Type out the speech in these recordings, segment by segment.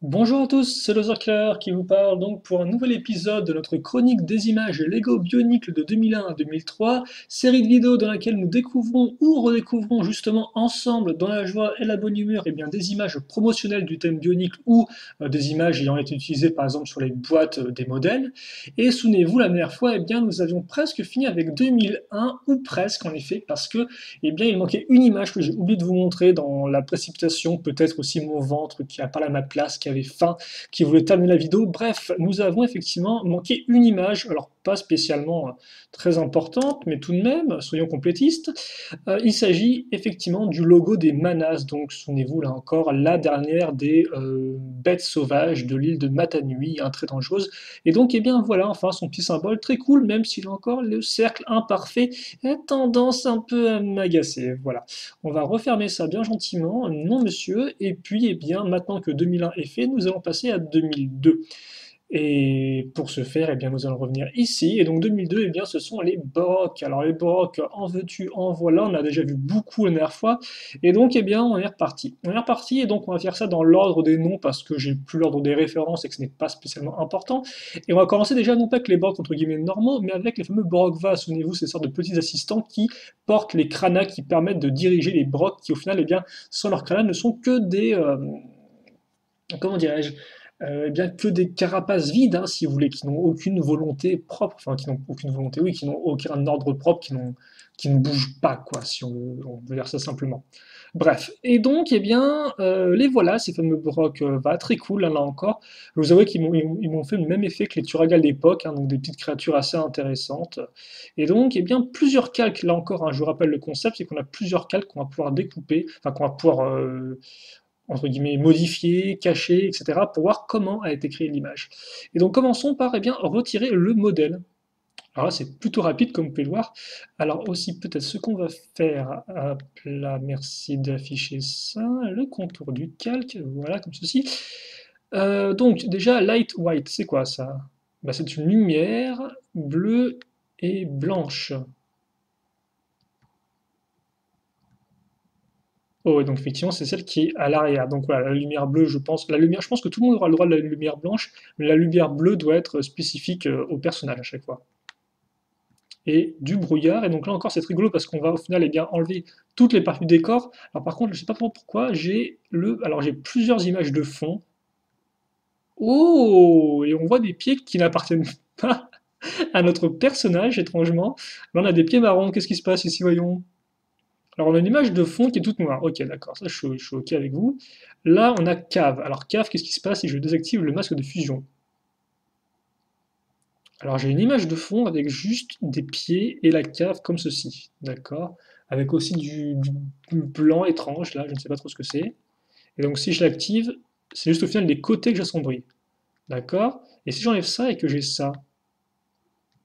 Bonjour à tous, c'est Loserclair qui vous parle donc pour un nouvel épisode de notre chronique des images Lego Bionicle de 2001 à 2003, série de vidéos dans laquelle nous découvrons ou redécouvrons justement ensemble dans la joie et la bonne humeur des images promotionnelles du thème Bionicle ou des images ayant été utilisées par exemple sur les boîtes des modèles. Et souvenez-vous, la dernière fois, nous avions presque fini avec 2001 ou presque en effet parce que il manquait une image que j'ai oublié de vous montrer dans la précipitation, peut-être aussi mon ventre qui a parlé à ma place, qui avait faim, qui voulait terminer la vidéo. Bref, nous avons effectivement manqué une image, alors pas spécialement très importante, mais tout de même, soyons complétistes. Il s'agit effectivement du logo des Manas, donc souvenez-vous là encore, la dernière des bêtes sauvages de l'île de Matanui, hein, très dangereuse. Et donc, voilà, enfin, son petit symbole, très cool, même s'il a encore le cercle imparfait a tendance un peu à m'agacer. Voilà. On va refermer ça bien gentiment. Non, monsieur. Et puis, maintenant que 2001 est fait, nous allons passer à 2002. Et pour ce faire, nous allons revenir ici. Et donc 2002, ce sont les Baroques. Alors les Baroques, en veux-tu, en voilà, on a déjà vu beaucoup la dernière fois. Et donc, on est reparti. On est reparti, et donc on va faire ça dans l'ordre des noms, parce que j'ai plus l'ordre des références et que ce n'est pas spécialement important. Et on va commencer déjà non pas avec les Baroques entre guillemets normaux, mais avec les fameux Borokva. Souvenez-vous, ces sortes de petits assistants qui portent les kranas qui permettent de diriger les Baroques, qui au final, sans leurs kranas, ne sont que des... comment dirais-je, que des carapaces vides, hein, si vous voulez, qui n'ont aucune volonté propre, enfin qui n'ont aucune volonté, oui, qui n'ont aucun ordre propre, qui ne bougent pas, quoi, si on veut dire ça simplement. Bref, et donc, les voilà, ces fameux brocs va très cool, hein, là encore. Je vous avoue ils m'ont fait le même effet que les Turagal d'époque, hein, donc des petites créatures assez intéressantes. Et donc, plusieurs calques, là encore, hein, je vous rappelle le concept, c'est qu'on a plusieurs calques qu'on va pouvoir découper, enfin qu'on va pouvoir entre guillemets, modifier, cacher, etc., pour voir comment a été créée l'image. Et donc commençons par retirer le modèle. Alors là, c'est plutôt rapide, comme vous pouvez le voir. Alors aussi, peut-être ce qu'on va faire, hop là, merci d'afficher ça, le contour du calque, voilà, comme ceci. Donc déjà, light white, c'est quoi ça? Bah, c'est une lumière bleue et blanche. Oh, et donc effectivement, c'est celle qui est à l'arrière. Donc voilà, la lumière bleue, je pense que tout le monde aura le droit de la lumière blanche, mais la lumière bleue doit être spécifique au personnage à chaque fois. Et du brouillard, et donc là encore, c'est très rigolo parce qu'on va au final enlever toutes les parties du décor. Alors par contre, je sais pas pourquoi, alors j'ai plusieurs images de fond. Oh, et on voit des pieds qui n'appartiennent pas à notre personnage, étrangement. Là, on a des pieds marrons. Qu'est-ce qui se passe ici, voyons? Alors, on a une image de fond qui est toute noire. Ok, d'accord, ça je suis ok avec vous. Là, on a cave. Alors, cave, qu'est-ce qui se passe si je désactive le masque de fusion? Alors, j'ai une image de fond avec juste des pieds et la cave comme ceci. D'accord? Avec aussi du blanc étrange, là, je ne sais pas trop ce que c'est. Et donc, si je l'active, c'est juste au final les côtés que j'assombris. D'accord? Et si j'enlève ça et que j'ai ça,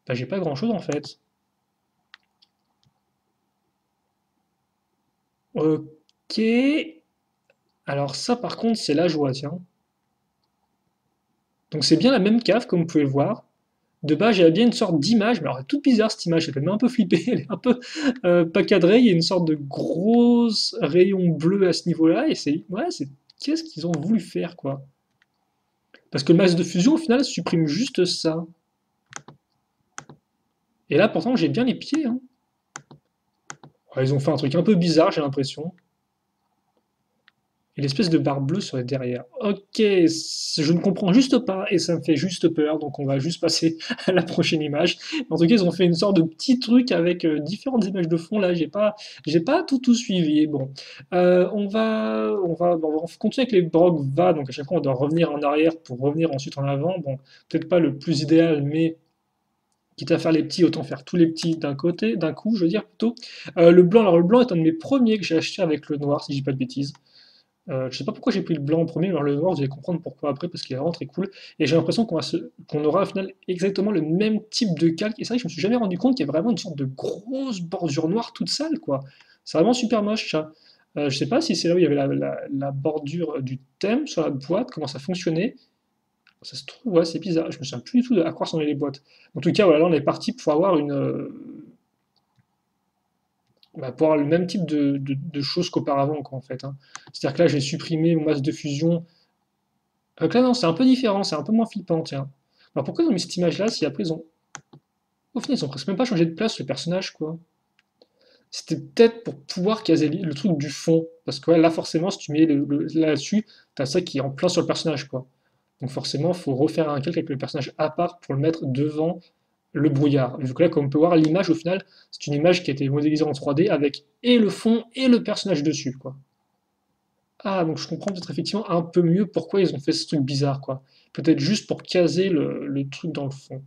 bah, j'ai pas grand-chose en fait. Ok. Alors, ça, par contre, c'est la joie, tiens. Donc, c'est bien la même cave, comme vous pouvez le voir. De base, j'avais bien une sorte d'image, mais alors elle est toute bizarre cette image, elle fait même un peu flipper, elle est un peu pas cadrée, il y a une sorte de gros rayon bleu à ce niveau-là, et qu'est-ce qu'ils ont voulu faire, quoi? Parce que le masque de fusion, au final, supprime juste ça. Et là, pourtant, j'ai bien les pieds, hein. Ouais, ils ont fait un truc un peu bizarre, j'ai l'impression. Et l'espèce de barre bleue serait derrière. Ok, je ne comprends juste pas et ça me fait juste peur, donc on va juste passer à la prochaine image. En tout cas, ils ont fait une sorte de petit truc avec différentes images de fond. Là, j'ai pas tout suivi. Bon, on va continuer avec les Brogva. Donc à chaque fois, on doit revenir en arrière pour revenir ensuite en avant. Bon, peut-être pas le plus idéal, mais quitte à faire les petits, autant faire tous les petits d'un côté, d'un coup, je veux dire plutôt. Le blanc, alors le blanc est un de mes premiers que j'ai acheté avec le noir, si je dis pas de bêtises. Je sais pas pourquoi j'ai pris le blanc en premier, mais alors le noir, vous allez comprendre pourquoi après, parce qu'il est vraiment très cool. Et j'ai l'impression qu'on aura au final exactement le même type de calque. Et c'est vrai que je me suis jamais rendu compte qu'il y a vraiment une sorte de grosse bordure noire toute sale, quoi. C'est vraiment super moche, ça. Je sais pas si c'est là où il y avait la bordure du thème sur la boîte, comment ça fonctionnait. Ça se trouve, ouais, c'est bizarre. Je me souviens plus du tout à quoi ressemblaient les boîtes. En tout cas, voilà, là, on est parti pour avoir pour avoir le même type de choses qu'auparavant, quoi, en fait, hein. C'est-à-dire que là, j'ai supprimé mon masque de fusion Là, non, c'est un peu différent, c'est un peu moins flippant, tiens. Alors pourquoi ils ont mis cette image-là si après ils ont... Au final, ils ont presque même pas changé de place, le personnage, quoi. C'était peut-être pour pouvoir caser le truc du fond. Parce que ouais, là, forcément, si tu mets là-dessus, t'as ça qui est en plein sur le personnage, quoi. Donc forcément, il faut refaire un calque avec le personnage à part pour le mettre devant le brouillard. Vu que là, comme on peut voir, l'image, au final, c'est une image qui a été modélisée en 3D avec et le fond et le personnage dessus, quoi. Ah, donc je comprends peut-être effectivement un peu mieux pourquoi ils ont fait ce truc bizarre, quoi. Peut-être juste pour caser le truc dans le fond.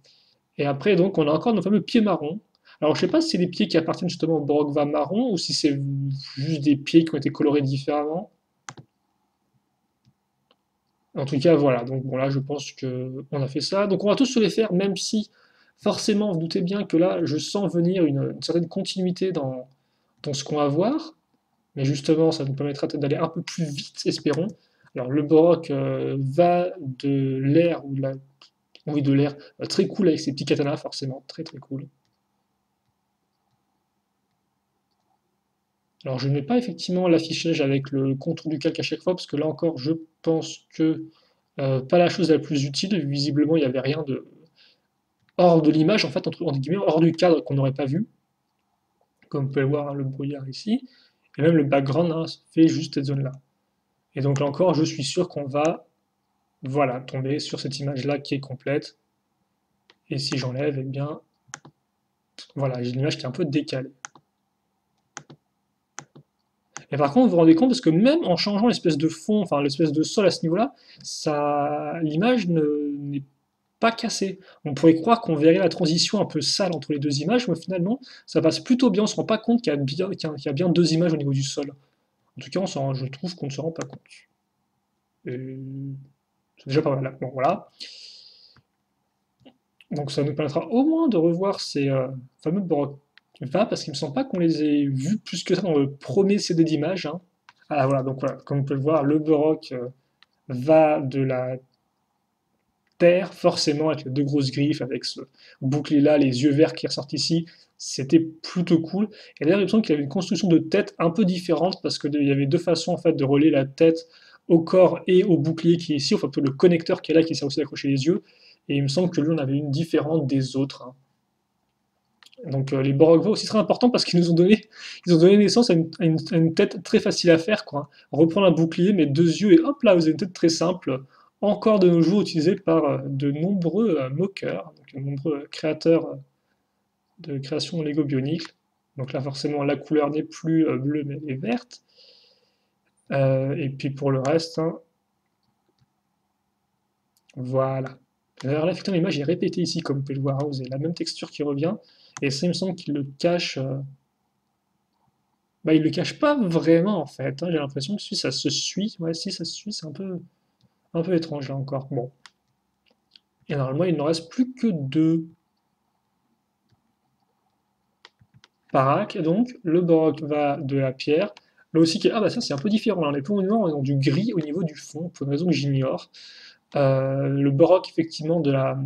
Et après, donc, on a encore nos fameux pieds marrons. Alors, je sais pas si c'est des pieds qui appartiennent justement au Borogva marron ou si c'est juste des pieds qui ont été colorés différemment. En tout cas, voilà. Donc, bon, là, je pense que on a fait ça. Donc, on va tous se les faire, même si, forcément, vous doutez bien que là, je sens venir une certaine continuité dans ce qu'on va voir. Mais justement, ça nous permettra peut-être d'aller un peu plus vite, espérons. Alors, le Borok va de l'air, ou de la... oui, de l'air, très cool avec ses petits katanas, forcément, très très cool. Alors, je ne mets pas effectivement l'affichage avec le contour du calque à chaque fois, parce que là encore, je pense que pas la chose la plus utile. Visiblement, il n'y avait rien de hors de l'image, en fait, entre guillemets, hors du cadre qu'on n'aurait pas vu, comme vous pouvez le voir, hein, le brouillard ici. Et même le background hein, fait juste cette zone-là. Et donc là encore, je suis sûr qu'on va, voilà, tomber sur cette image-là qui est complète. Et si j'enlève, eh bien, voilà, j'ai une image qui est un peu décalée. Et par contre, vous vous rendez compte, parce que même en changeant l'espèce de fond, enfin l'espèce de sol à ce niveau-là, l'image n'est pas cassée. On pourrait croire qu'on verrait la transition un peu sale entre les deux images, mais finalement, ça passe plutôt bien. On ne se rend pas compte qu'il y a bien deux images au niveau du sol. En tout cas, je trouve qu'on ne se rend pas compte. Et c'est déjà pas mal. Bon, voilà. Donc ça nous permettra au moins de revoir ces fameux Borok Va, parce qu'il me semble pas qu'on les ait vus plus que ça dans le premier CD d'images. Hein. Ah voilà, donc voilà, comme on peut le voir, le Borok va de la terre, forcément, avec les deux grosses griffes, avec ce bouclier-là, les yeux verts qui ressortent ici. C'était plutôt cool. Et d'ailleurs, il me semble qu'il y avait une construction de tête un peu différente, parce qu'il y avait deux façons en fait de relier la tête au corps et au bouclier qui est ici, enfin le connecteur qui est là, qui sert aussi d'accrocher les yeux. Et il me semble que lui, on avait une différente des autres. Hein. Donc les Borogva aussi très importants parce qu'ils nous ont donné naissance à une tête très facile à faire, quoi. Reprendre un bouclier, mettre deux yeux et hop là, vous avez une tête très simple, encore de nos jours utilisée par de nombreux mockers, donc de nombreux créateurs de création Lego Bionicle. Donc là forcément la couleur n'est plus bleue mais elle est verte. Et puis pour le reste, hein, voilà. Alors là, effectivement, l'image est répétée ici, comme vous pouvez le voir, hein, vous avez la même texture qui revient, et ça, il me semble qu'il le cache. Bah, il le cache pas vraiment en fait. Hein. J'ai l'impression que si ça se suit, ouais, si ça se suit, c'est un peu étrange là encore. Bon. Et normalement, il ne reste plus que deux. Parac, donc, le Baroque va de la pierre. Là aussi, ah bah ça c'est un peu différent. Là. Les ponts noirs ont du gris au niveau du fond, pour une raison que j'ignore. Le Baroque, effectivement, de la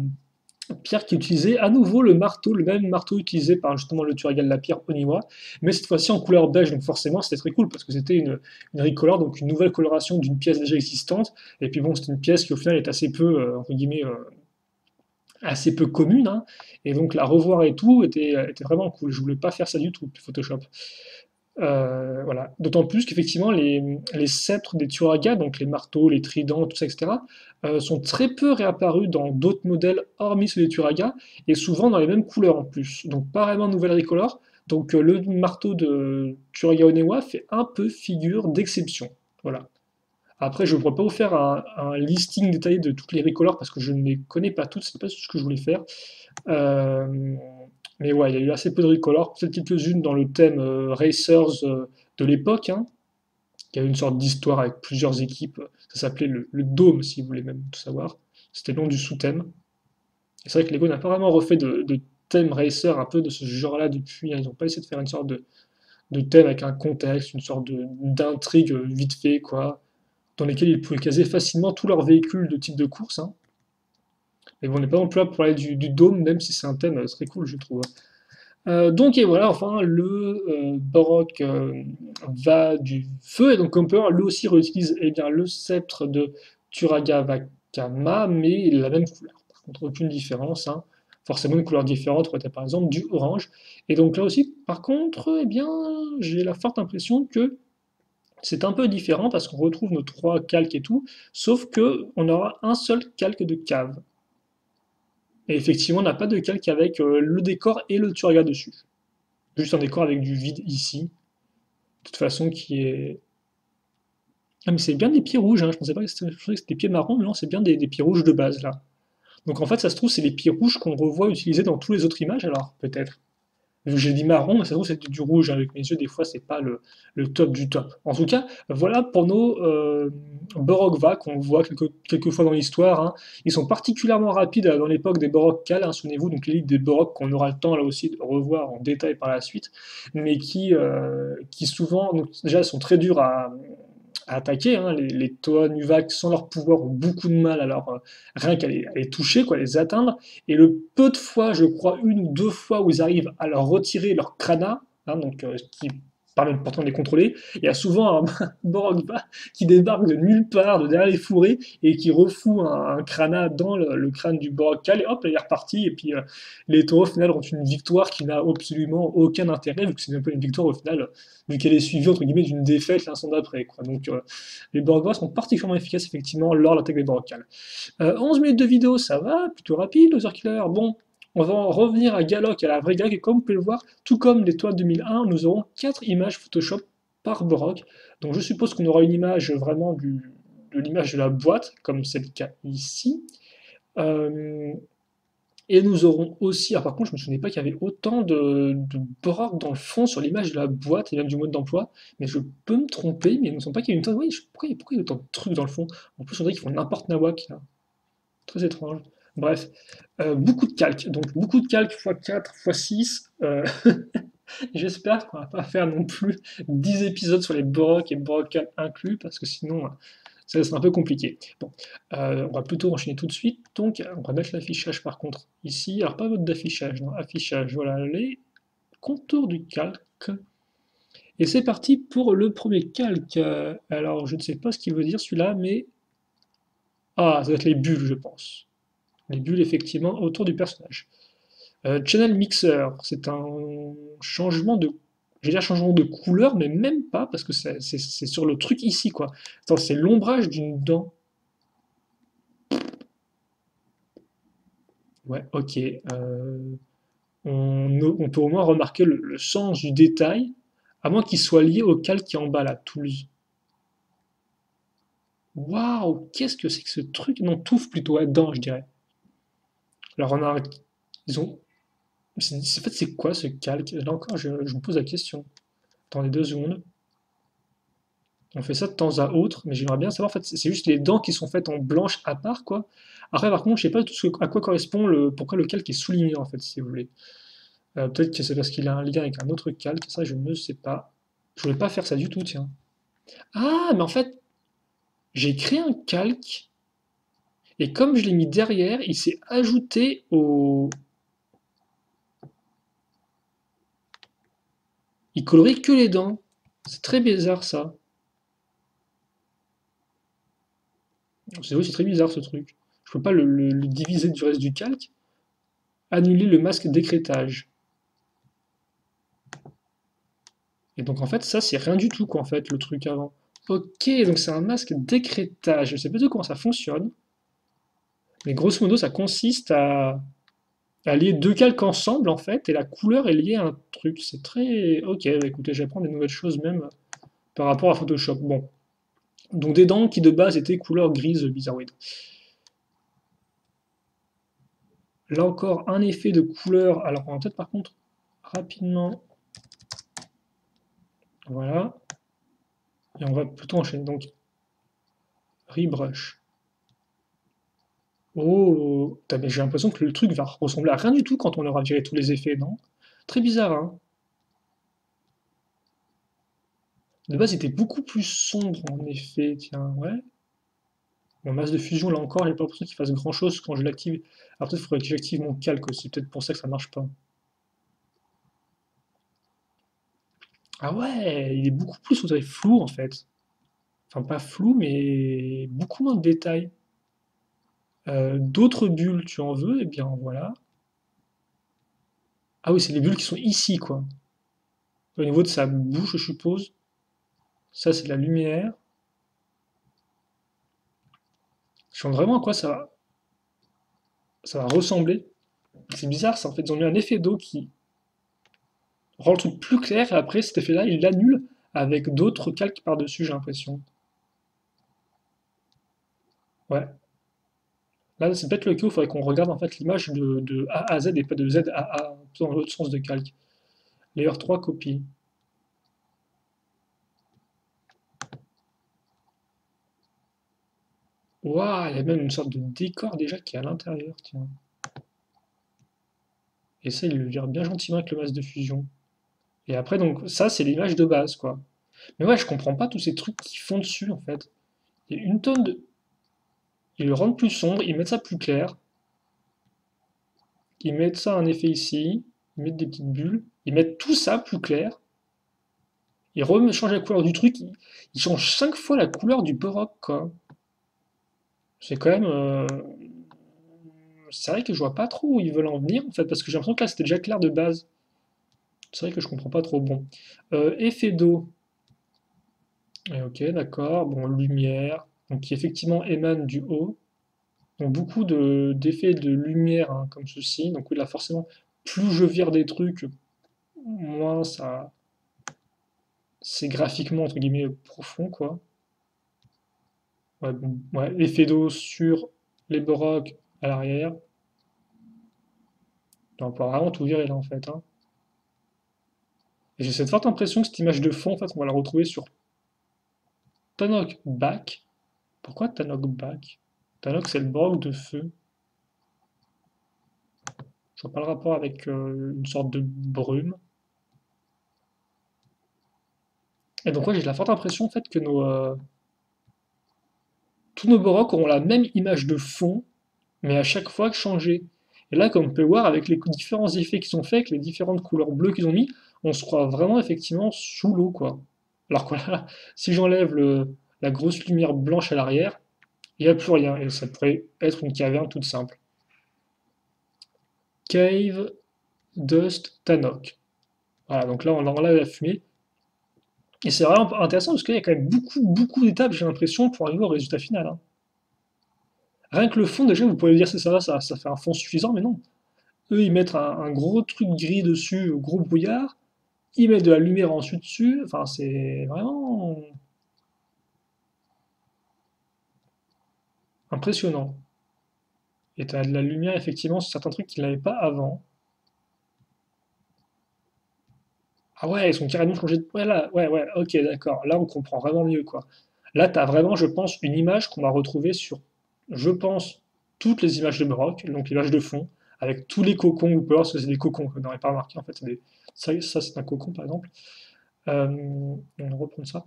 pierre qui utilisait à nouveau le marteau, le même marteau utilisé par justement le Turaga de la pierre Oniwa, mais cette fois-ci en couleur beige, donc forcément c'était très cool parce que c'était une recolor, donc une nouvelle coloration d'une pièce déjà existante, et puis bon, c'est une pièce qui au final est assez peu, entre guillemets, assez peu commune, hein, et donc la revoir et tout était vraiment cool. Je voulais pas faire ça du tout, Photoshop. Voilà. D'autant plus qu'effectivement, les sceptres des Turaga, donc les marteaux, les tridents, tout ça, etc., sont très peu réapparus dans d'autres modèles hormis ceux des Turaga, et souvent dans les mêmes couleurs en plus. Donc pas vraiment nouvelle recolor. Donc le marteau de Turaga Onewa fait un peu figure d'exception. Voilà. Après, je ne pourrais pas vous faire un listing détaillé de toutes les recolors parce que je ne les connais pas toutes, c'est pas ce que je voulais faire. Euh, mais ouais, il y a eu assez peu de recolors, peut-être quelques-unes dans le thème Racers de l'époque, hein, qui avait une sorte d'histoire avec plusieurs équipes. Ça s'appelait le Dôme, si vous voulez même tout savoir. C'était le nom du sous-thème. Et c'est vrai que Lego n'a pas vraiment refait de thème Racer un peu de ce genre-là depuis. Hein. Ils n'ont pas essayé de faire une sorte de thème avec un contexte, une sorte d'intrigue vite fait, quoi, dans lesquels ils pouvaient caser facilement tous leurs véhicules de type de course. Hein. Mais bon, on n'est pas non plus là pour parler du Dôme, même si c'est un thème très cool, je trouve. Donc et voilà, enfin le Baroque va du feu, et donc comme on peut voir, lui aussi réutilise eh bien, le sceptre de Turagavakama, mais la même couleur. Par contre, aucune différence, hein. Forcément, une couleur différente aurait été par exemple du orange. Et donc là aussi, par contre, eh bien, j'ai la forte impression que c'est un peu différent parce qu'on retrouve nos trois calques et tout, sauf que on aura un seul calque de cave. Et effectivement, on n'a pas de calque avec le décor et le Turaga dessus. Juste un décor avec du vide ici, de toute façon qui est... Ah mais c'est bien des pieds rouges, hein. Je pensais pas que c'était, je pensais que c'était des pieds marrons, mais non, c'est bien des pieds rouges de base là. Donc en fait, ça se trouve, c'est les pieds rouges qu'on revoit utilisés dans tous les autres images, alors peut-être. J'ai dit marron, mais ça se trouve, c'est du rouge. Avec mes yeux, des fois, c'est pas le top du top. En tout cas, voilà pour nos Borokva qu'on voit quelques fois dans l'histoire, hein. Ils sont particulièrement rapides dans l'époque des Borok Kal, hein, souvenez-vous, donc l'élite des Borok qu'on aura le temps là aussi de revoir en détail par la suite, mais qui souvent, donc, déjà, sont très durs à attaquer, hein. Les Toa Nuvak, sans leur pouvoir, ont beaucoup de mal rien à les toucher, quoi, à les atteindre. Et le peu de fois, je crois, une ou deux fois où ils arrivent à leur retirer leur krana, hein, donc ce qui permet pourtant de les contrôler, il y a souvent un Borogba qui débarque de nulle part, de derrière les fourrés, et qui refoue un krana dans le crâne du Borokal, et hop, il est reparti. Et puis les taureaux, au final, ont une victoire qui n'a absolument aucun intérêt, vu que c'est un peu une victoire au final, vu qu'elle est suivie entre guillemets d'une défaite l'instant d'après, quoi. Donc les Borgwas sont particulièrement efficaces effectivement lors de l'attaque des Borocales. 11 minutes de vidéo, ça va, plutôt rapide, Loser Killer. Bon, on va en revenir à Galok, à la vraie Galok, et comme vous pouvez le voir, tout comme les toits 2001, nous aurons 4 images Photoshop par Borok. Donc je suppose qu'on aura une image vraiment de l'image de la boîte, comme c'est le cas ici. Euh, et nous aurons aussi, par contre, je me souvenais pas qu'il y avait autant de Borok dans le fond sur l'image de la boîte et même du mode d'emploi, mais je peux me tromper, mais il me semble pas qu'il y ait une tonne. Oui, pourquoi il y a autant de trucs dans le fond? En plus, on dirait qu'ils font n'importe nawak, là. Très étrange. Bref, beaucoup de calques. Donc, beaucoup de calques x4, x6. J'espère qu'on va pas faire non plus 10 épisodes sur les Borok et Borok inclus, parce que sinon, ça sera un peu compliqué. Bon, on va plutôt enchaîner tout de suite. Donc, on va mettre l'affichage par contre ici. Alors, pas mode d'affichage, non, affichage. Voilà, les contours du calque. Et c'est parti pour le premier calque. Alors, je ne sais pas ce qu'il veut dire celui-là, mais... Ah, ça va être les bulles, je pense. Les bulles, effectivement, autour du personnage. Channel Mixer, c'est un changement de... J'ai dire changement de couleur, mais même pas, parce que c'est sur le truc ici, quoi. Attends, c'est l'ombrage d'une dent. Ouais, ok. On peut au moins remarquer le sens du détail, à moins qu'il soit lié au calque qui est en bas, là, Tools. Waouh, qu'est-ce que c'est que ce truc? Non, touffe plutôt, ouais, dent, je dirais. Alors, on a... Ils ont... En fait, c'est quoi ce calque? Là encore, je me pose la question. Attendez 2 secondes. On fait ça de temps à autre, mais j'aimerais bien savoir, en fait, c'est juste les dents qui sont faites en blanche à part, quoi. Après, par contre, je sais pas tout à quoi correspond pourquoi le calque est souligné, en fait, si vous voulez. Peut-être que c'est parce qu'il a un lien avec un autre calque, ça, je ne sais pas. Je voulais pas faire ça du tout, tiens. Ah, mais en fait, j'ai créé un calque, et comme je l'ai mis derrière, il s'est ajouté au... Il colorait que les dents. C'est très bizarre, ça. C'est très bizarre, ce truc. Je peux pas le diviser du reste du calque. Annuler le masque d'écrêtage. Et donc en fait, ça c'est rien du tout quoi en fait, le truc avant. Ok, donc c'est un masque d'écrêtage. Je sais pas du tout comment ça fonctionne, mais grosso modo ça consiste à lier deux calques ensemble en fait, et la couleur est liée à un truc. C'est très... Ok, bah, écoutez, j'apprends des nouvelles choses même par rapport à Photoshop. Bon, donc des dents qui de base étaient couleur grise bizarroïde. Là encore, un effet de couleur. Alors on va peut-être par contre rapidement... Voilà, et on va plutôt enchaîner. Donc, rebrush. Oh, mais j'ai l'impression que le truc va ressembler à rien du tout quand on aura viré tous les effets, non? Très bizarre, hein? De base, c'était beaucoup plus sombre, en effet, tiens, ouais. Mon masse de fusion, là encore, j'ai pas l'impression qu'il fasse grand-chose quand je l'active. Alors peut-être il faudrait que j'active mon calque aussi, peut-être pour ça que ça marche pas. Ah ouais, il est beaucoup plus, on dirait, flou, en fait. Enfin, pas flou, mais beaucoup moins de détails. D'autres bulles, tu en veux? Eh bien, voilà. Ah oui, c'est les bulles qui sont ici, quoi. Au niveau de sa bouche, je suppose. Ça, c'est de la lumière. Je me demande vraiment à quoi ça va ressembler. C'est bizarre, ça. En fait, ils ont mis un effet d'eau qui rend le truc plus clair, et après, cet effet-là, ils l'annulent avec d'autres calques par-dessus, j'ai l'impression. Ouais. Là, c'est peut-être le cas où il faudrait qu'on regarde en fait l'image de A à Z et pas de Z à A, plutôt dans l'autre sens de calque. Layer 3 copie. Waouh, il y a même une sorte de décor déjà qui est à l'intérieur, tiens. Et ça, il le vire bien gentiment avec le masque de fusion. Et après, donc, ça, c'est l'image de base, quoi. Mais ouais, je comprends pas tous ces trucs qui font dessus, en fait. Il y a une tonne de... Ils le rendent plus sombre, ils mettent ça plus clair, ils mettent ça un effet ici, ils mettent des petites bulles, ils mettent tout ça plus clair, ils changent la couleur du truc, ils changent 5 fois la couleur du Borok, quoi. C'est quand même... C'est vrai que je vois pas trop où ils veulent en venir, en fait, parce que j'ai l'impression que là, c'était déjà clair de base. C'est vrai que je comprends pas trop. Bon. Effet d'eau. Ok, d'accord. Bon, lumière. Donc, qui effectivement émane du haut. Donc, beaucoup d'effets de lumière, hein, comme ceci. Donc, oui, là, forcément, plus je vire des trucs, moins ça... C'est graphiquement, entre guillemets, profond, quoi. Ouais, bon, ouais, effet d'eau sur les borocs à l'arrière. On peut vraiment tout virer, là, en fait, hein. Et j'ai cette forte impression que cette image de fond, en fait, on va la retrouver sur Tanok Back. Pourquoi Tanok Back? Tanok, c'est le Borg de feu. Je vois pas le rapport avec une sorte de brume. Et donc, ouais, j'ai la forte impression, en fait, que tous nos Borok auront la même image de fond, mais à chaque fois changée. Et là, comme on peut voir, avec les différents effets qui sont faits, avec les différentes couleurs bleues qu'ils ont mis, on se croit vraiment, effectivement, sous l'eau, quoi. Alors que là, si j'enlève la grosse lumière blanche à l'arrière, il n'y a plus rien. Et ça pourrait être une caverne toute simple. Cave Dust Tanok. Voilà, donc là, on enlève la fumée. Et c'est vraiment intéressant parce qu'il y a quand même beaucoup, beaucoup d'étapes, j'ai l'impression, pour arriver au résultat final, hein. Rien que le fond, déjà, vous pouvez dire c'est ça va, ça fait un fond suffisant, mais non. Eux, ils mettent un gros truc gris dessus, gros brouillard. Ils mettent de la lumière ensuite dessus. Enfin, c'est vraiment impressionnant. Et t'as de la lumière, effectivement, sur certains trucs qu'ils n'avaient pas avant. Ah ouais, ils sont carrément changés de... Ouais, là, ouais, ouais, ok, d'accord. Là, on comprend vraiment mieux, quoi. Là, t'as vraiment, je pense, une image qu'on va retrouver sur, je pense, toutes les images de Baroque, donc l'image de fond, avec tous les cocons, ou alors parce que c'est des cocons, que vous n'aurez pas remarqué, en fait, ça c'est un cocon, par exemple. On va reprendre ça.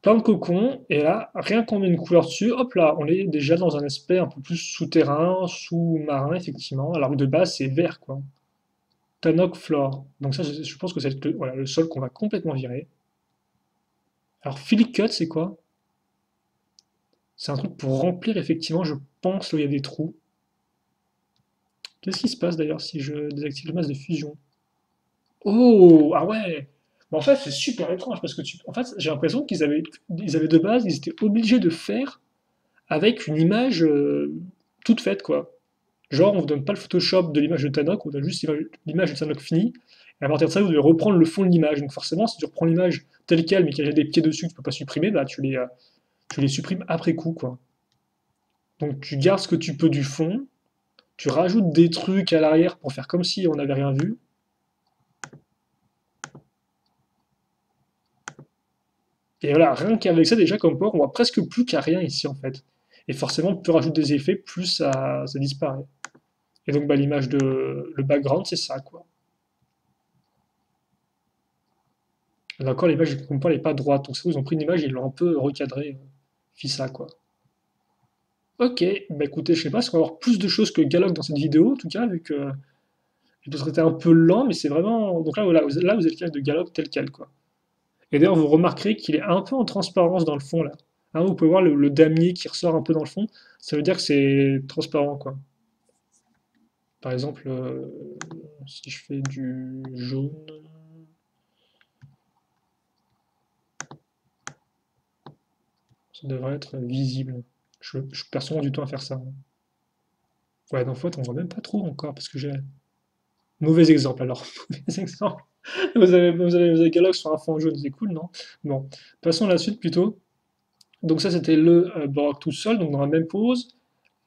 Plein de cocons, et là, rien qu'on met une couleur dessus, hop là, on est déjà dans un aspect un peu plus souterrain, sous-marin, effectivement, alors que de base, c'est vert, quoi. Tannock Floor. Donc ça, je pense que c'est voilà, le sol qu'on va complètement virer. Alors, Philly Cut, c'est quoi? C'est un truc pour remplir, effectivement, je pense, là où il y a des trous. Qu'est-ce qui se passe, d'ailleurs, si je désactive le masque de fusion? Oh! Ah ouais! Mais en fait, c'est super étrange, parce que en fait, j'ai l'impression ils avaient de base, ils étaient obligés de faire avec une image toute faite, quoi. Genre, on vous donne pas le Photoshop de l'image de Tannock, on vous donne juste l'image de Tannock finie. Et à partir de ça, vous devez reprendre le fond de l'image. Donc forcément, si tu reprends l'image telle quelle, mais qu'il y a des pieds dessus que tu peux pas supprimer, bah tu les supprimes après coup, quoi. Donc tu gardes ce que tu peux du fond, tu rajoutes des trucs à l'arrière pour faire comme si on n'avait rien vu. Et voilà, rien qu'avec ça, déjà, comme port, on voit presque plus qu'il n'y a rien ici, en fait. Et forcément, plus on rajoute des effets, plus ça disparaît. Et donc, bah, l'image de... Le background, c'est ça, quoi. Là encore, l'image, comme pas, elle n'est pas droite. Donc, c'est ils ont pris une image et ils l'ont un peu recadrée, ça, quoi. Ok, bah écoutez, je sais pas si on va avoir plus de choses que Galog dans cette vidéo, en tout cas, vu que j'ai peut-être été un peu lent, mais c'est vraiment. Donc là, voilà, là, vous êtes le cas de Galog tel quel, quoi. Et d'ailleurs, vous remarquerez qu'il est un peu en transparence dans le fond, là. Hein, vous pouvez voir le damier qui ressort un peu dans le fond. Ça veut dire que c'est transparent, quoi. Par exemple, si je fais du jaune, ça devrait être visible. Je perds souvent du temps à faire ça, hein. Ouais, en fait, on voit même pas trop encore, parce que j'ai... Mauvais exemple, alors. Mauvais exemple. Vous avez Galox sur un fond jaune, c'est cool, non? Bon, passons à la suite, plutôt. Donc ça, c'était le Borok tout seul, donc dans la même pose.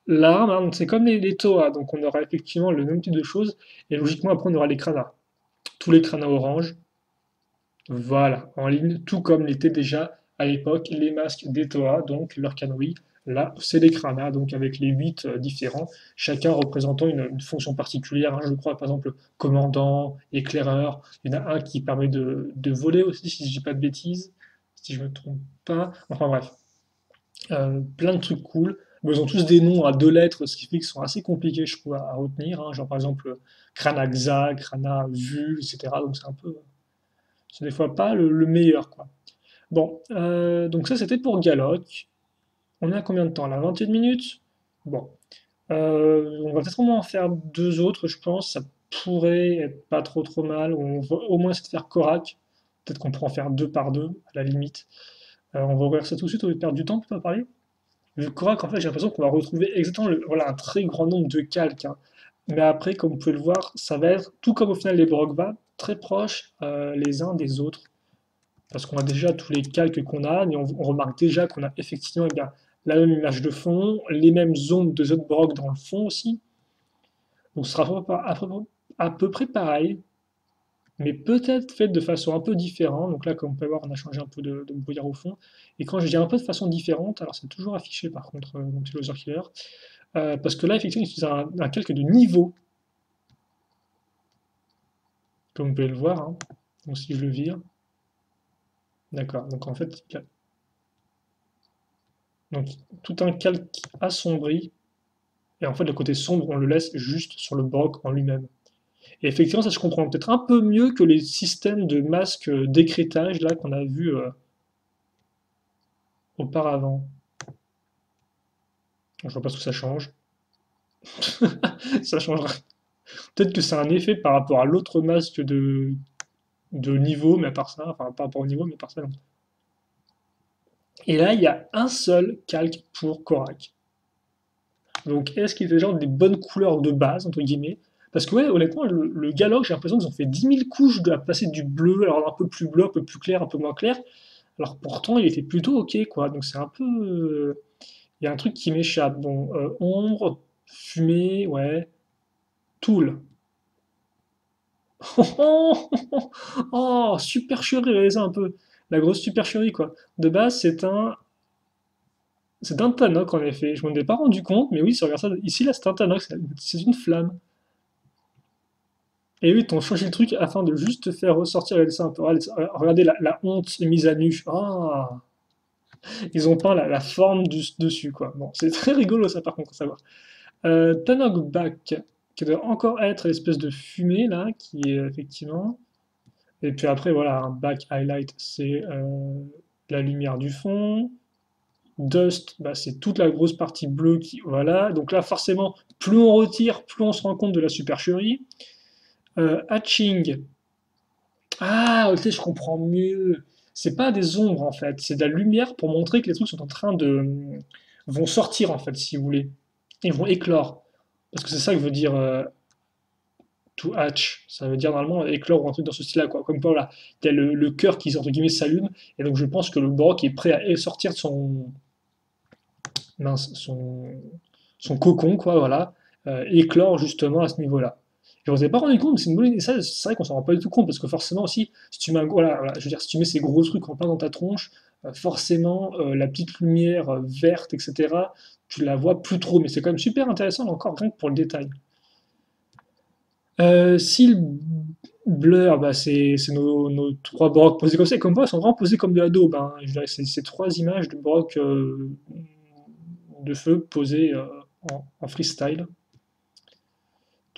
L'arme, hein, donc c'est comme les Toa, donc on aura effectivement le même type de choses, et logiquement, après, on aura les Kranas. Tous les Kranas orange, voilà, en ligne, tout comme l'étaient déjà à l'époque les masques des Toa, donc leur canoë. Là, c'est les Kranas, donc avec les 8 différents, chacun représentant une fonction particulière, hein. Je crois, par exemple, commandant, éclaireur. Il y en a un qui permet de voler aussi, si je dis pas de bêtises, si je me trompe pas. Enfin bref, plein de trucs cool. Bon, ils ont tous des noms à 2 lettres, ce qui fait qu'ils sont assez compliqués, je trouve, à retenir, hein. Genre par exemple, Kranaxa, Krana Vu, etc. Donc c'est des fois pas le meilleur, quoi. Bon, donc ça c'était pour Galloc. On est à combien de temps là? 21 minutes? Bon. On va peut-être au moins en faire 2 autres, je pense. Ça pourrait être pas trop mal. On va au moins essayer de faire Korak. Peut-être qu'on pourra en faire 2 par 2, à la limite. On va ouvrir ça tout de suite au lieu de perdre du temps, tu peux parler? Le Korak, en fait, j'ai l'impression qu'on va retrouver exactement voilà, un très grand nombre de calques, hein. Mais après, comme vous pouvez le voir, ça va être, tout comme au final les Brogva, très proches les uns des autres. Parce qu'on a déjà tous les calques qu'on a, et on remarque déjà qu'on a effectivement eh bien, la même image de fond, les mêmes zones de Zodborog dans le fond aussi. Donc ce sera à peu près pareil, mais peut-être fait de façon un peu différente. Donc là, comme vous pouvez voir, on a changé un peu de brouillard au fond. Et quand je dis un peu de façon différente, alors c'est toujours affiché par contre dans petit Laser Killer, parce que là, effectivement, il utilise un calque de niveau, comme vous pouvez le voir, hein. Donc si je le vire, d'accord. Donc en fait, donc, tout un calque assombri. Et en fait, le côté sombre, on le laisse juste sur le Borg en lui-même. Et effectivement, ça se comprend peut-être un peu mieux que les systèmes de masques d'écrêtage là qu'on a vu auparavant. Je vois pas ce que ça change. Ça changera. Peut-être que c'est un effet par rapport à l'autre masque de niveau, mais à part ça, enfin par rapport au niveau, mais à part ça, non. Et là, il y a un seul calque pour Korak. Donc, est-ce qu'il fait genre des bonnes couleurs de base, entre guillemets? Parce que, ouais, honnêtement, le Galok, j'ai l'impression qu'ils ont fait 10 000 couches à passer du bleu, alors un peu plus bleu, un peu plus clair, un peu moins clair. Alors pourtant, il était plutôt ok, quoi. Donc c'est un peu. Il y a un truc qui m'échappe. Bon, ombre, fumée, ouais. Tool. Oh, oh, supercherie, regardez ça un peu. La grosse supercherie, quoi. De base, c'est un Tannoc, en effet. Je m'en ai pas rendu compte, mais oui, si on regarde ça, ici, là, c'est un Tannoc, c'est une flamme. Et oui, ils t'ont changé le truc afin de juste te faire ressortir, regardez ça un peu. Regardez la honte mise à nu. Ah, ils ont peint la forme dessus, quoi. Bon, c'est très rigolo, ça, par contre, à savoir. Tannoc Back, qui doit encore être l'espèce de fumée, là, qui est effectivement. Et puis après, voilà, un back highlight, c'est la lumière du fond. Dust, bah, c'est toute la grosse partie bleue qui. Voilà. Donc là, forcément, plus on retire, plus on se rend compte de la supercherie. Hatching. Ah, ok, je comprends mieux. C'est pas des ombres en fait, c'est de la lumière pour montrer que les trucs sont en train de vont sortir en fait, si vous voulez. Ils vont éclore. Parce que c'est ça que veut dire to hatch. Ça veut dire normalement éclore ou un truc dans ce style-là, quoi. Comme quoi, là, il y a le cœur qui, entre guillemets, s'allume. Et donc, je pense que le Borok est prêt à sortir de mince, son cocon, quoi, voilà. Éclore justement à ce niveau-là. Je ne vous ai pas rendu compte, mais c'est une bonne idée. Ça, c'est vrai qu'on s'en rend pas du tout compte, parce que forcément aussi, si tu mets voilà, je veux dire, si tu mets ces gros trucs en plein dans ta tronche, forcément, la petite lumière verte, etc., tu la vois plus trop. Mais c'est quand même super intéressant, encore, rien que pour le détail. Si le Blur, bah c'est nos 3 Brocs posés comme ça, et comme quoi, ils sont vraiment posés comme de la daube, hein. Je dirais que c'est ces 3 images de Brocs de feu posées en freestyle.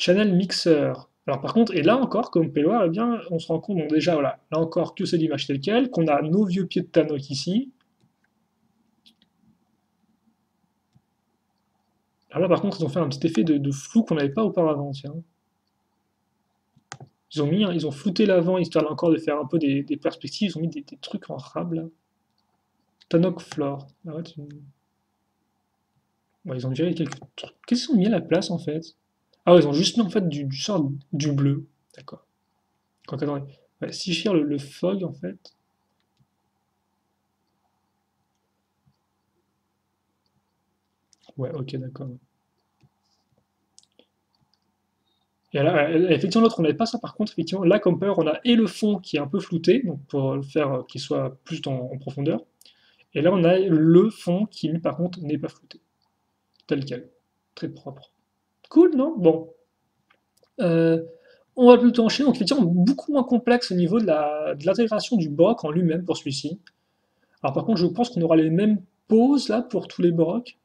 Channel Mixer. Alors par contre, et là encore, comme on peut le voir, eh bien, on se rend compte, bon, déjà, voilà, là encore, que c'est l'image telle quelle, qu'on a nos vieux pieds de Tannoch ici. Alors là, par contre, ils ont fait un petit effet de flou qu'on n'avait pas auparavant, tiens. Ils ont flouté l'avant, histoire là encore de faire un peu des perspectives, ils ont mis des trucs en rab, là. Tannoch Floor. Ah ouais, ouais, ils ont viré quelques trucs. Qu'est-ce qu'ils ont mis à la place, en fait? Ah ouais, ils ont juste mis, en fait, du sort du bleu. D'accord. Quoi qu'attendez. Ouais, si je tire le fog, en fait... Ouais, ok, d'accord. Et là, effectivement, l'autre, on n'avait pas ça. Par contre, effectivement, là, comme peur, on a et le fond qui est un peu flouté, donc pour le faire qu'il soit plus en profondeur. Et là, on a le fond qui, lui, par contre, n'est pas flouté. Tel quel. Très propre. Cool, non? Bon. Euh, on va plutôt enchaîner. Donc, effectivement, beaucoup moins complexe au niveau de l'intégration du Baroque en lui-même pour celui-ci. Alors, par contre, je pense qu'on aura les mêmes poses là pour tous les Baroques.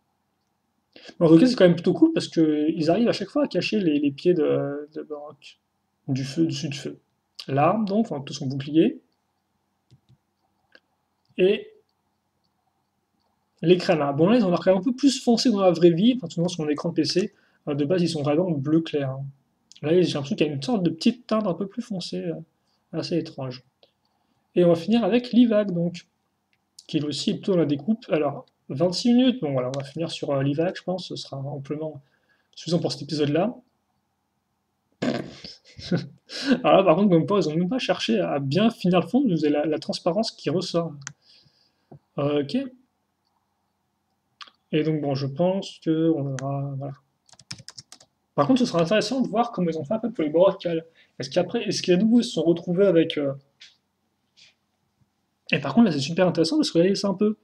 En tout cas, c'est quand même plutôt cool parce qu'ils arrivent à chaque fois à cacher les pieds de Baroque. Du feu, dessus de feu. L'arme, donc, enfin, tout son bouclier. Et l'écran là. Bon, là, ils ont marqué un peu plus foncé dans la vraie vie, enfin, souvent sur mon écran de PC. De base, ils sont vraiment bleu clair, hein. Là, j'ai l'impression qu'il y a une sorte de petite teinte un peu plus foncée, assez étrange. Et on va finir avec l'IVAC, donc, qui lui aussi est plutôt dans la découpe. Alors, 26 minutes, bon voilà, on va finir sur l'IVAC, je pense, ce sera amplement suffisant pour cet épisode-là. Alors là, par contre, comme quoi, ils ont même pas cherché à bien finir le fond, vous avez la transparence qui ressort. Ok. Et donc, bon, je pense qu'on aura. Voilà. Par contre, ce sera intéressant de voir comment ils ont fait un peu pour les boracales. Est-ce qu'à nouveau ils se sont retrouvés avec. Et par contre, là, c'est super intéressant parce que regardez ça un peu.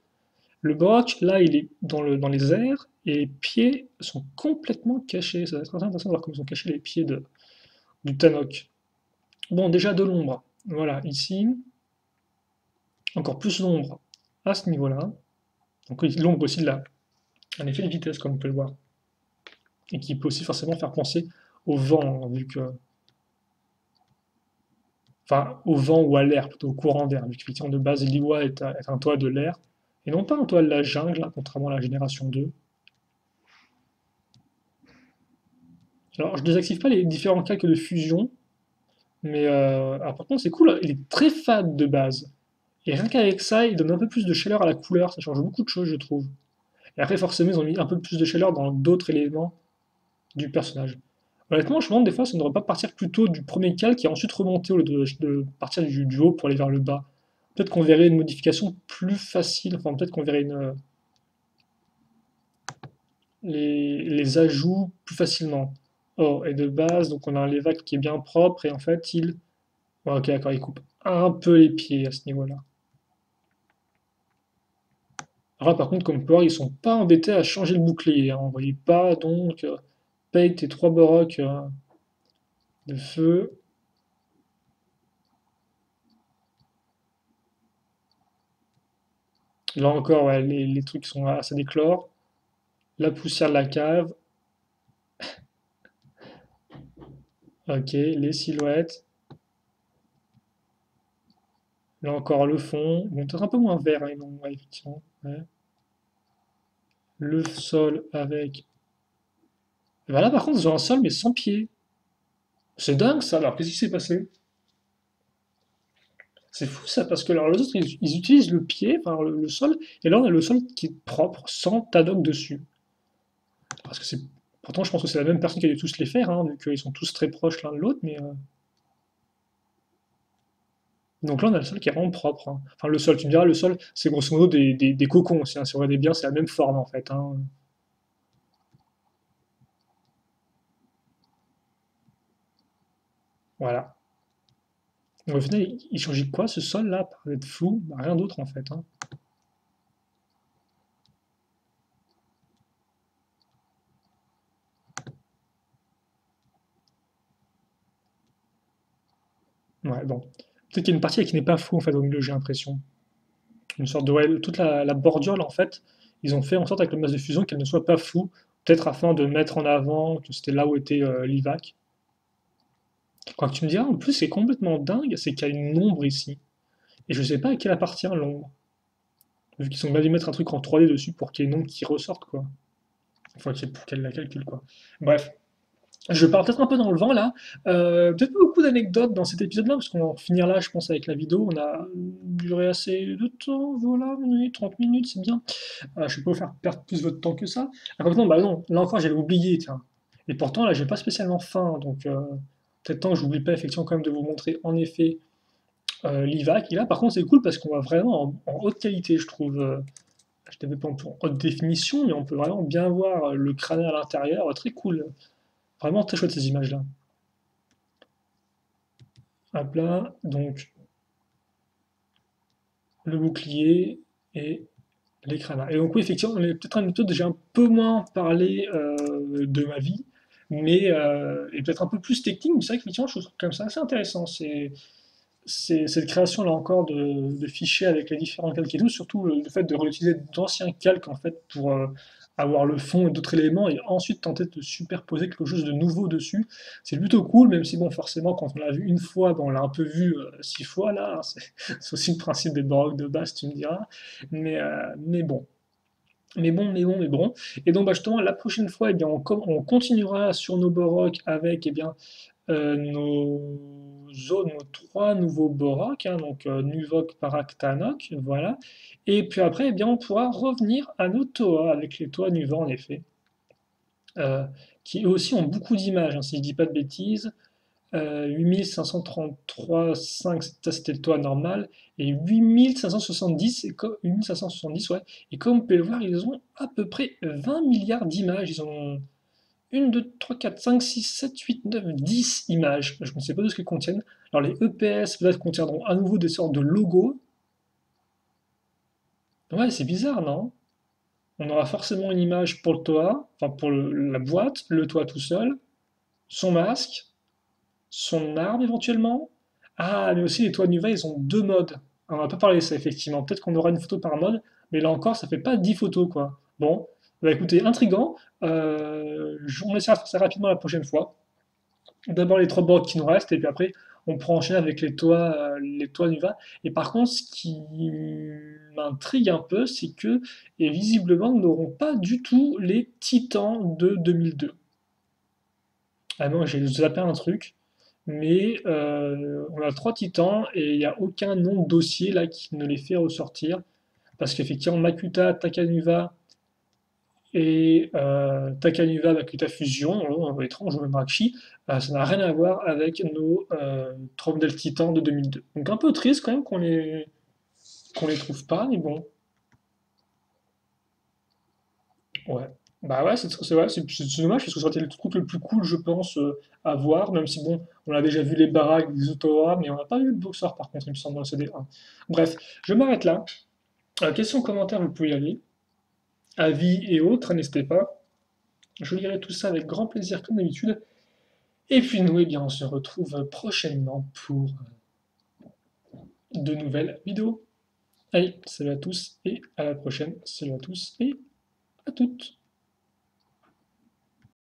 Le borac, là, il est dans les airs et les pieds sont complètement cachés. Ça va être intéressant de voir comment ils ont caché les pieds du Tannoch. Bon, déjà de l'ombre. Voilà, ici, encore plus d'ombre à ce niveau-là. Donc, oui, l'ombre aussi, là, un effet de vitesse, comme on peut le voir. Et qui peut aussi forcément faire penser au vent, hein, vu que. Enfin, au vent ou à l'air, plutôt au courant d'air, vu qu'effectivement, de base, l'Iwa est un toit de l'air, et non pas un toit de la jungle, hein, contrairement à la génération 2. Alors, je désactive pas les différents calques de fusion, mais alors, par contre, c'est cool, il est très fade de base. Et rien qu'avec ça, il donne un peu plus de chaleur à la couleur, ça change beaucoup de choses, je trouve. Et après, forcément, ils ont mis un peu plus de chaleur dans d'autres éléments du personnage. Honnêtement, je me demande des fois, ça ne devrait pas partir plutôt du premier calque et ensuite remonter au lieu de partir du haut pour aller vers le bas. Peut-être qu'on verrait une modification plus facile, enfin peut-être qu'on verrait les ajouts plus facilement. Oh, et de base, donc on a un Levac qui est bien propre et en fait, ouais, ok, d'accord, il coupe un peu les pieds à ce niveau-là. Alors là, par contre, comme pouvoir, ils sont pas embêtés à changer le bouclier, hein. On voyait pas donc Pate et 3 Baroques de feu. Là encore, ouais, les trucs sont assez déclore. La poussière de la cave. Ok, les silhouettes. Là encore, le fond. Bon, peut-être un peu moins vert, hein, non, ouais, effectivement. Ouais. Le sol avec. Et bah là, par contre, ils ont un sol, mais sans pied. C'est dingue ça, alors qu'est-ce qui s'est passé? C'est fou ça, parce que alors, les autres, ils utilisent le pied, enfin le sol, et là, on a le sol qui est propre, sans Tadok dessus. Parce que c'est. Pourtant, je pense que c'est la même personne qui a dû tous les faire, hein, vu qu'ils sont tous très proches l'un de l'autre, mais. Donc là, on a le sol qui est vraiment propre, hein. Enfin, le sol, tu me diras, le sol, c'est grosso modo des cocons aussi, hein. Si vous regardez bien, c'est la même forme en fait, hein. Voilà. Donc, au final, il changeait quoi ce sol là, par être flou? Bah, rien d'autre en fait, hein. Ouais, bon. Peut-être qu'il y a une partie qui n'est pas floue en fait au milieu, j'ai l'impression. Une sorte de. Ouais, toute la bordure là en fait, ils ont fait en sorte avec le masse de fusion qu'elle ne soit pas floue. Peut-être afin de mettre en avant que c'était là où était l'IVAC. Quand tu me diras, en plus, ce qui est complètement dingue, c'est qu'il y a une ombre ici. Et je sais pas à quelle appartient l'ombre. Vu qu'ils ont bien dû mettre un truc en 3D dessus pour qu'il y ait une ombre qui ressorte, quoi. Enfin, pour qu'elle la calcule, quoi. Bref. Je pars peut-être un peu dans le vent là. Peut-être pas beaucoup d'anecdotes dans cet épisode-là, parce qu'on va en finir là, je pense, avec la vidéo. On a duré assez de temps, voilà, 30 minutes, c'est bien. Je vais pas vous faire perdre plus votre temps que ça. Ah, non, bah non, là encore, j'avais oublié, tiens. Et pourtant, là, j'ai pas spécialement faim, donc peut-être temps que j'oublie pas, effectivement, quand même de vous montrer, en effet, l'IVAC. Et là, par contre, c'est cool parce qu'on va vraiment en haute qualité, je trouve. Je t'avais pas en haute définition, mais on peut vraiment bien voir le crâne à l'intérieur, très cool. Vraiment très chouette ces images-là. Hop là, donc le bouclier et l'écran. Et donc oui, effectivement, on est peut-être un épisode où j'ai un peu moins parlé de ma vie, mais et peut-être un peu plus technique, mais c'est vrai qu'effectivement, je trouve comme ça assez intéressant. C'est cette création là encore de fichiers avec les différents calques et tout, surtout le fait de réutiliser d'anciens calques en fait pour avoir le fond et d'autres éléments et ensuite tenter de superposer quelque chose de nouveau dessus. C'est plutôt cool, même si bon forcément quand on l'a vu une fois, bon, on l'a un peu vu 6 fois là, hein, c'est aussi le principe des baroques de base, tu me diras. Mais bon. Mais bon. Et donc, bah, justement, la prochaine fois, eh bien, on continuera sur nos Borok avec eh bien, nos trois nouveaux Borok, hein, donc Nuvok, Parak, Tanok, voilà. Et puis après, eh bien, on pourra revenir à nos Toa, avec les Toa Nuva, en effet, euh, qui eux aussi ont beaucoup d'images, hein, si je dis pas de bêtises. 8533,5, ça c'était le toit normal, et 8570, 8570, ouais. Et comme vous pouvez le voir, ils ont à peu près 20 milliards d'images. Ils ont 1, 2, 3, 4, 5, 6, 7, 8, 9, 10 images. Je ne sais pas de ce qu'elles contiennent. Alors les EPS peut-être contiendront à nouveau des sortes de logos. Ouais, c'est bizarre, non? On aura forcément une image pour le toit, enfin pour la boîte, le toit tout seul, son masque, son arme éventuellement. Ah, mais aussi les toits Nuva, ils ont deux modes. On va pas parler de ça, effectivement. Peut-être qu'on aura une photo par mode, mais là encore, ça fait pas 10 photos, quoi. Bon, bah écoutez, intriguant. On essaiera de faire ça rapidement la prochaine fois. D'abord les trois bords qui nous restent, et puis après, on pourra enchaîner avec les toits Nuva. Et par contre, ce qui m'intrigue un peu, c'est que, et visiblement, nous n'aurons pas du tout les titans de 2002. Ah non, j'ai zappé un truc. Mais on a trois titans et il n'y a aucun nom de dossier là qui ne les fait ressortir. Parce qu'effectivement, Makuta, Takanuva et Takanuva, Makuta Fusion, étrange, ou même Rakshi, ça n'a rien à voir avec nos Tromdel Titans de 2002. Donc un peu triste quand même qu'on les trouve pas, mais bon, ouais. Bah ouais, c'est dommage parce que ça aurait été le truc le plus cool, je pense, à voir, même si bon, on a déjà vu les baraques des Ottawa, mais on n'a pas vu le boxeur par contre, il me semble, dans le CD1. Bref, je m'arrête là. Questions, commentaires, vous pouvez y aller. Avis et autres, n'hésitez pas. Je lirai tout ça avec grand plaisir comme d'habitude. Et puis nous, eh bien, on se retrouve prochainement pour de nouvelles vidéos. Allez, salut à tous et à la prochaine. Salut à tous et à toutes.